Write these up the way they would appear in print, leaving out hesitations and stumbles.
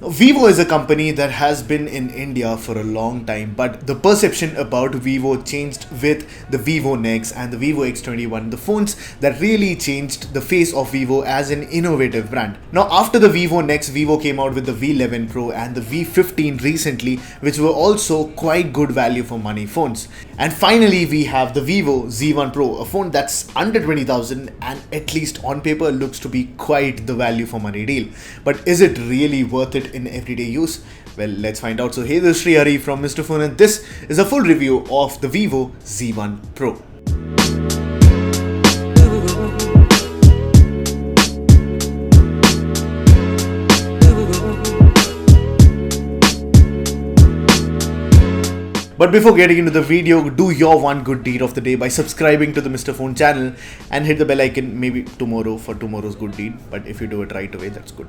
Vivo is a company that has been in India for a long time, but the perception about Vivo changed with the Vivo Nex and the Vivo X21, the phones that really changed the face of Vivo as an innovative brand. Now, after the Vivo Nex, Vivo came out with the V11 Pro and the V15 recently, which were also quite good value for money phones. And finally, we have the Vivo Z1Pro, a phone that's under 20,000 and at least on paper looks to be quite the value for money deal. But is it really worth it in everyday use? Well, let's find out. So hey, this is Sreehari from Mr. Phone and this is a full review of the Vivo Z1 Pro. But before getting into the video, do your one good deed of the day by subscribing to the Mr. Phone channel and hit the bell icon maybe tomorrow for tomorrow's good deed. But if you do it right away, that's good.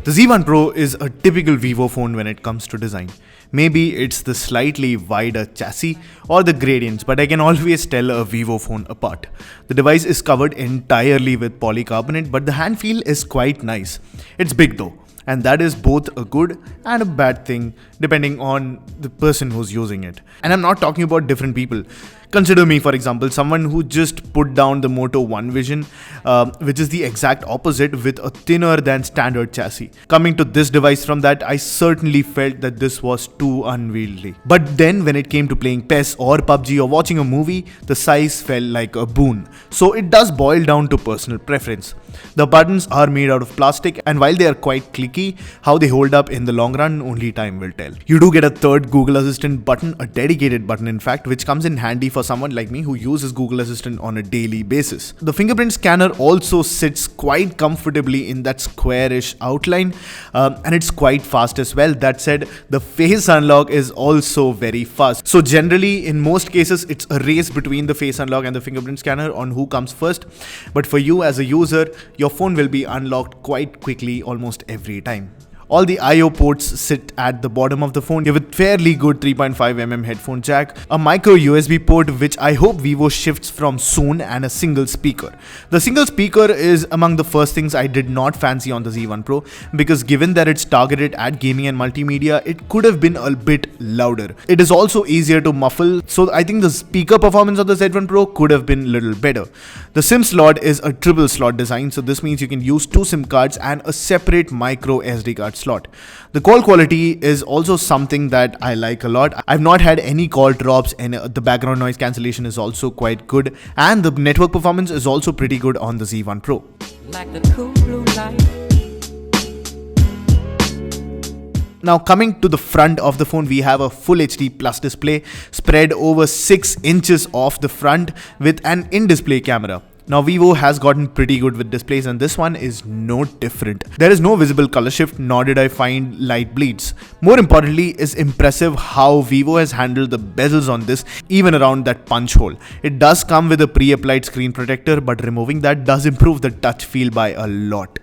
The Z1 Pro is a typical Vivo phone when it comes to design. Maybe it's the slightly wider chassis or the gradients, but I can always tell a Vivo phone apart. The device is covered entirely with polycarbonate, but the hand feel is quite nice. It's big though, and that is both a good and a bad thing depending on the person who's using it. And I'm not talking about different people. Consider me, for example, someone who just put down the Moto One Vision, which is the exact opposite with a thinner than standard chassis. Coming to this device from that, I certainly felt that this was too unwieldy. But then when it came to playing PES or PUBG or watching a movie, the size felt like a boon. So it does boil down to personal preference. The buttons are made out of plastic, and while they are quite clicky, how they hold up in the long run, only time will tell. You do get a third Google Assistant button, a dedicated button in fact, which comes in handy for someone like me who uses Google Assistant on a daily basis. The fingerprint scanner also sits quite comfortably in that squarish outline, and it's quite fast as well. That said, the face unlock is also very fast. So generally, in most cases, it's a race between the face unlock and the fingerprint scanner on who comes first. But for you as a user, your phone will be unlocked quite quickly almost every time. All the I/O ports sit at the bottom of the phone with fairly good 3.5mm headphone jack, a micro USB port which I hope Vivo shifts from soon, and a single speaker. The single speaker is among the first things I did not fancy on the Z1 Pro, because given that it's targeted at gaming and multimedia, it could have been a bit louder. It is also easier to muffle, so I think the speaker performance of the Z1 Pro could have been a little better. The SIM slot is a triple slot design, so this means you can use two SIM cards and a separate micro SD card slot. The call quality is also something that I like a lot. I've not had any call drops, and the background noise cancellation is also quite good, and the network performance is also pretty good on the Z1 Pro. Like the cool blue light. Now coming to the front of the phone, we have a Full HD Plus display spread over 6 inches off the front with an in-display camera. Now Vivo has gotten pretty good with displays, and this one is no different. There is no visible color shift, nor did I find light bleeds. More importantly, it's impressive how Vivo has handled the bezels on this, even around that punch hole. It does come with a pre-applied screen protector, but removing that does improve the touch feel by a lot.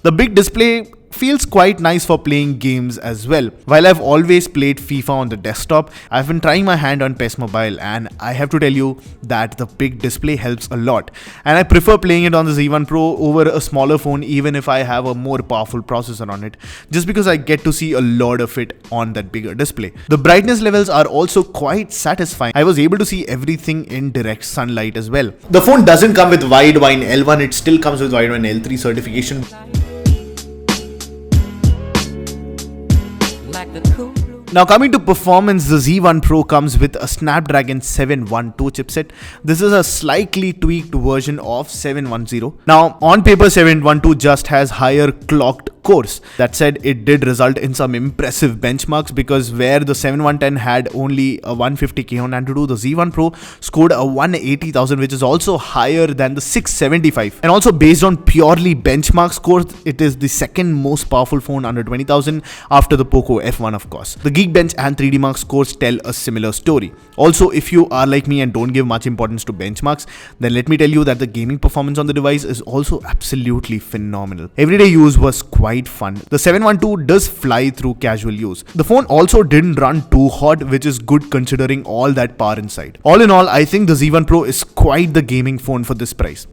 The big display feels quite nice for playing games as well. While I've always played FIFA on the desktop, I've been trying my hand on PES Mobile, and I have to tell you that the big display helps a lot. And I prefer playing it on the Z1 Pro over a smaller phone, even if I have a more powerful processor on it, just because I get to see a lot of it on that bigger display. The brightness levels are also quite satisfying. I was able to see everything in direct sunlight as well. The phone doesn't come with Widevine L1, it still comes with Widevine L3 certification. Now coming to performance, the Z1 Pro comes with a Snapdragon 712 chipset. This is a slightly tweaked version of 710. Now on paper, 712 just has higher clocked cores. That said, it did result in some impressive benchmarks, because where the 7110 had only a 150k on Antutu, the Z1 Pro scored a 180,000, which is also higher than the 675. And also based on purely benchmark scores, it is the second most powerful phone under 20,000 after the Poco F1 of course. The Geekbench and 3D Mark scores tell a similar story. Also, if you are like me and don't give much importance to benchmarks, then let me tell you that the gaming performance on the device is also absolutely phenomenal. Everyday use was quite fun. The 712 does fly through casual use. The phone also didn't run too hot, which is good considering all that power inside. All in all, I think the Z1 Pro is quite the gaming phone for this price.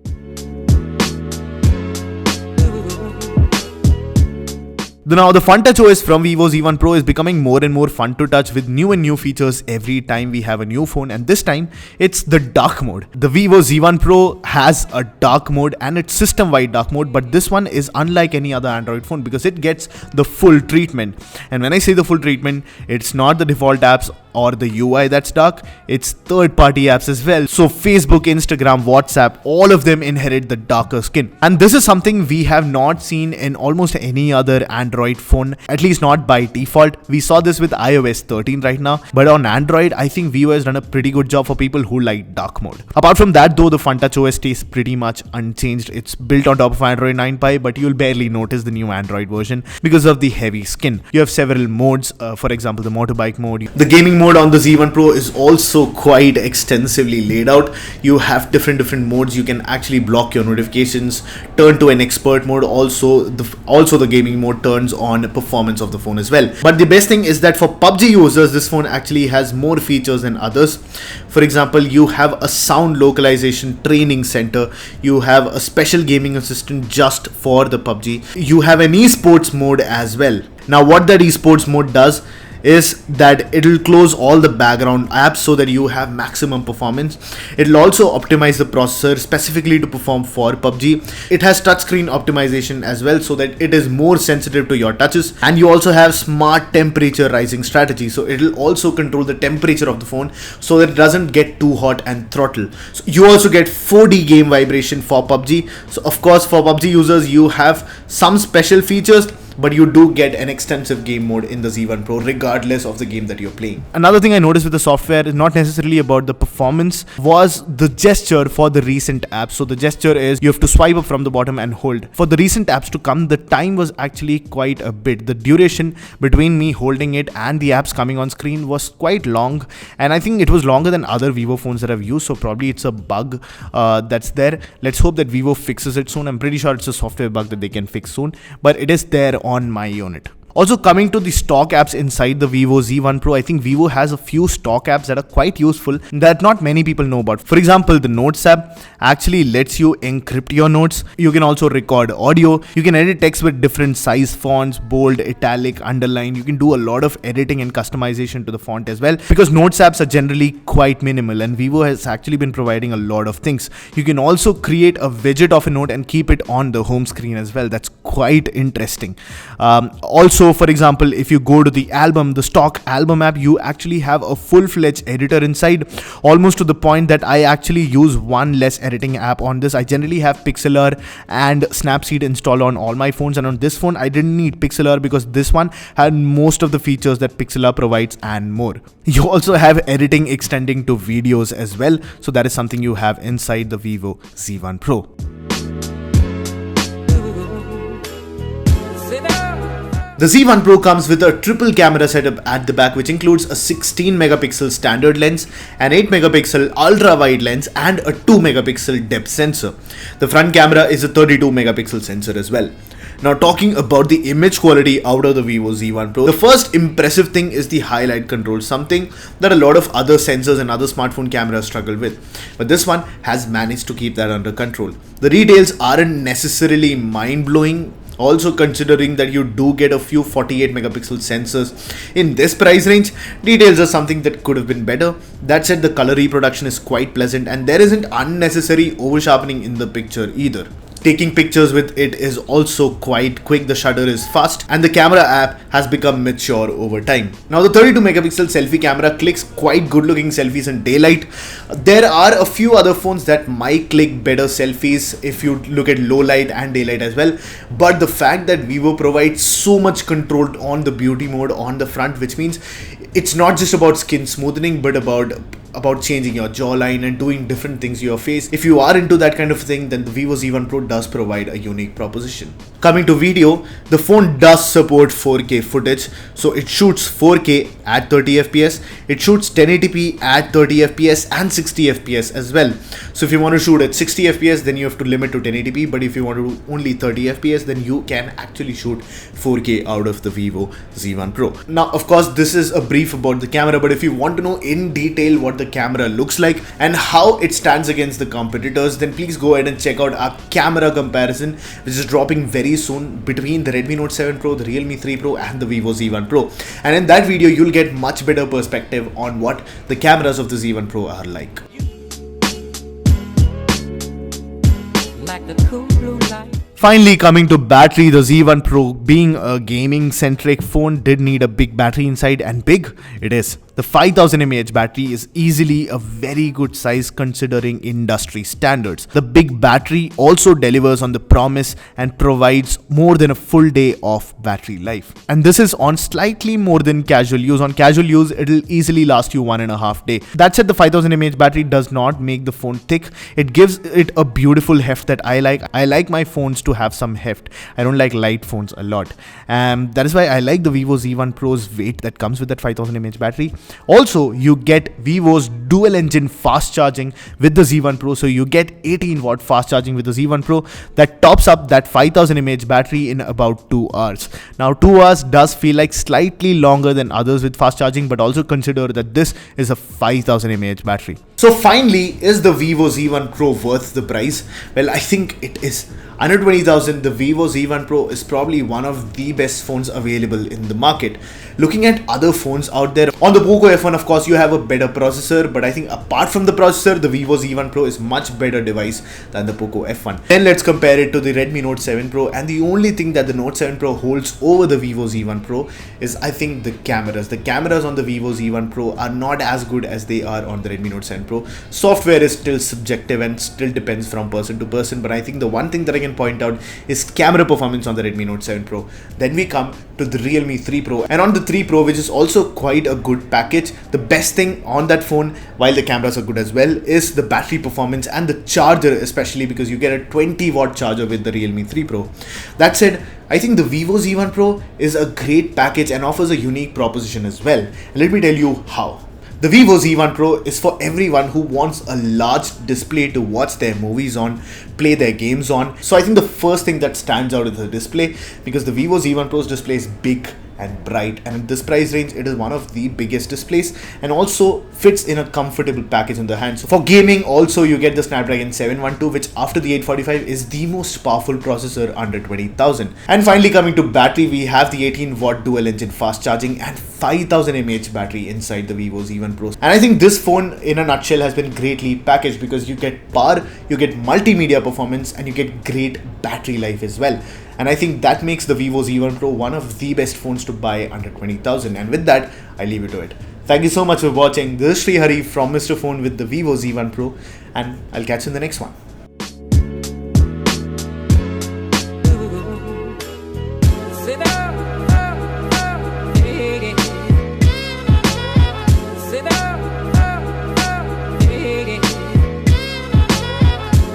Now, the Fun Touch OS from Vivo Z1 Pro is becoming more and more fun to touch with new and new features every time we have a new phone, and this time it's the dark mode. The Vivo Z1 Pro has a dark mode and it's system-wide dark mode, but this one is unlike any other Android phone because it gets the full treatment. And when I say the full treatment, it's not the default apps or the UI that's dark, it's third-party apps as well. So Facebook, Instagram, WhatsApp, all of them inherit the darker skin. And this is something we have not seen in almost any other Android phone, at least not by default. We saw this with iOS 13 right now, but on Android, I think Vivo has done a pretty good job for people who like dark mode. Apart from that though, the Fun Touch OS stays pretty much unchanged. It's built on top of Android 9 Pie, but you'll barely notice the new Android version because of the heavy skin. You have several modes, for example, the motorbike mode. The gaming mode on the Z1 Pro is also quite extensively laid out. You have different modes. You can actually block your notifications, turn to an expert mode. Also the gaming mode turns on performance of the phone as well. But the best thing is that for PUBG users, this phone actually has more features than others. For example, you have a sound localization training center. You have a special gaming assistant just for the PUBG. You have an esports mode as well. Now, what that esports mode does is that it'll close all the background apps so that you have maximum performance. It'll also optimize the processor specifically to perform for PUBG. It has touchscreen optimization as well so that it is more sensitive to your touches, and you also have smart temperature rising strategy, so it'll also control the temperature of the phone so that it doesn't get too hot and throttle. So you also get 4D game vibration for PUBG. So of course, for PUBG users, you have some special features, but you do get an extensive game mode in the Z1 Pro regardless of the game that you're playing. Another thing I noticed with the software is not necessarily about the performance, was the gesture for the recent apps. So the gesture is you have to swipe up from the bottom and hold. For the recent apps to come, the time was actually quite a bit. The duration between me holding it and the apps coming on screen was quite long, and I think it was longer than other Vivo phones that I've used, so probably it's a bug that's there. Let's hope that Vivo fixes it soon. I'm pretty sure it's a software bug that they can fix soon, but it is there on my unit. Also, coming to the stock apps inside the Vivo Z1 Pro, I think Vivo has a few stock apps that are quite useful that not many people know about. For example, the Notes app actually lets you encrypt your notes. You can also record audio. You can edit text with different size fonts, bold, italic, underline. You can do a lot of editing and customization to the font as well, because Notes apps are generally quite minimal, and Vivo has actually been providing a lot of things. You can also create a widget of a note and keep it on the home screen as well. That's quite interesting. Also, for example, if you go to the stock album app, you actually have a full-fledged editor inside, almost to the point that I actually use one less editing app on this. I generally have Pixlr and Snapseed installed on all my phones, and on this phone I didn't need Pixlr because this one had most of the features that Pixlr provides and more. You also have editing extending to videos as well, so that is something you have inside the Vivo Z1 Pro. The Z1 Pro comes with a triple camera setup at the back, which includes a 16 megapixel standard lens, an 8 megapixel ultra wide lens, and a 2 megapixel depth sensor. The front camera is a 32 megapixel sensor as well. Now, talking about the image quality out of the Vivo Z1 Pro, the first impressive thing is the highlight control, something that a lot of other sensors and other smartphone cameras struggle with. But this one has managed to keep that under control. The details aren't necessarily mind-blowing, also considering that you do get a few 48 megapixel sensors in this price range. Details are something that could have been better. That said, the color reproduction is quite pleasant, and there isn't unnecessary over sharpening in the picture either. Taking pictures with it is also quite quick, the shutter is fast, and the camera app has become mature over time. Now, the 32 megapixel selfie camera clicks quite good looking selfies in daylight. There are a few other phones that might click better selfies if you look at low light and daylight as well, but the fact that Vivo provides so much control on the beauty mode on the front, which means it's not just about skin smoothening, but about changing your jawline and doing different things to your face. If you are into that kind of thing, then the Vivo Z1 Pro does provide a unique proposition. Coming to video, the phone does support 4K footage, so it shoots 4K at 30 fps, it shoots 1080p at 30 fps and 60 fps as well. So if you want to shoot at 60 fps, then you have to limit to 1080p, but if you want to do only 30 fps, then you can actually shoot 4K out of the Vivo Z1 Pro. Now, of course, this is a brief about the camera, but if you want to know in detail what the camera looks like and how it stands against the competitors, then please go ahead and check out our camera comparison, which is dropping very soon between the Redmi Note 7 Pro, the Realme 3 Pro and the Vivo Z1 Pro. And in that video, you'll get much better perspective on what the cameras of the Z1 Pro are like. Finally, coming to battery, the Z1 Pro, being a gaming centric phone, did need a big battery inside, and big it is. The 5000 mAh battery is easily a very good size considering industry standards. The big battery also delivers on the promise and provides more than a full day of battery life. And this is on slightly more than casual use. On casual use, it'll easily last you 1.5 days. That said, the 5000 mAh battery does not make the phone thick. It gives it a beautiful heft that I like. I like my phones to have some heft. I don't like light phones a lot. That is why I like the Vivo Z1 Pro's weight that comes with that 5000 mAh battery. Also, you get Vivo's dual engine fast charging with the Z1 Pro. So you get 18 watt fast charging with the Z1 Pro that tops up that 5000 mAh battery in about 2 hours. Now 2 hours does feel like slightly longer than others with fast charging, but also consider that this is a 5000 mAh battery. So finally, is the Vivo Z1 Pro worth the price? Well, I think it is. Under 20,000, the Vivo Z1 Pro is probably one of the best phones available in the market. Looking at other phones out there, on the Poco F1, of course, you have a better processor, but I think apart from the processor, the Vivo Z1 Pro is much better device than the Poco F1. Then let's compare it to the Redmi Note 7 Pro, and the only thing that the Note 7 Pro holds over the Vivo Z1 Pro is, I think, the cameras. The cameras on the Vivo Z1 Pro are not as good as they are on the Redmi Note 7 Pro. Software is still subjective and still depends from person to person, but I think the one thing that I can point out is camera performance on the Redmi Note 7 Pro. Then we come to the Realme 3 Pro, and on the 3 Pro, which is also quite a good package, the best thing on that phone, while the cameras are good as well, is the battery performance and the charger, especially because you get a 20 watt charger with the Realme 3 Pro. That said, I think the Vivo Z1 Pro is a great package and offers a unique proposition as well. And let me tell you how. The Vivo Z1 Pro is for everyone who wants a large display to watch their movies on, play their games on. So I think the first thing that stands out is the display, because the Vivo Z1 Pro's display is big and bright, and in this price range it is one of the biggest displays and also fits in a comfortable package in the hand. So for gaming also, you get the Snapdragon 712, which after the 845 is the most powerful processor under 20,000. And finally, coming to battery, we have the 18 watt dual engine fast charging and 5000 mAh battery inside the Vivo Z1 Pro. And I think this phone in a nutshell has been greatly packaged, because you get power, you get multimedia performance, and you get great battery life as well. And I think that makes the Vivo Z1 Pro one of the best phones to buy under 20,000. And with that, I leave you to it. Thank you so much for watching. This is Sreehari from Mr. Phone with the Vivo Z1 Pro, and I'll catch you in the next one.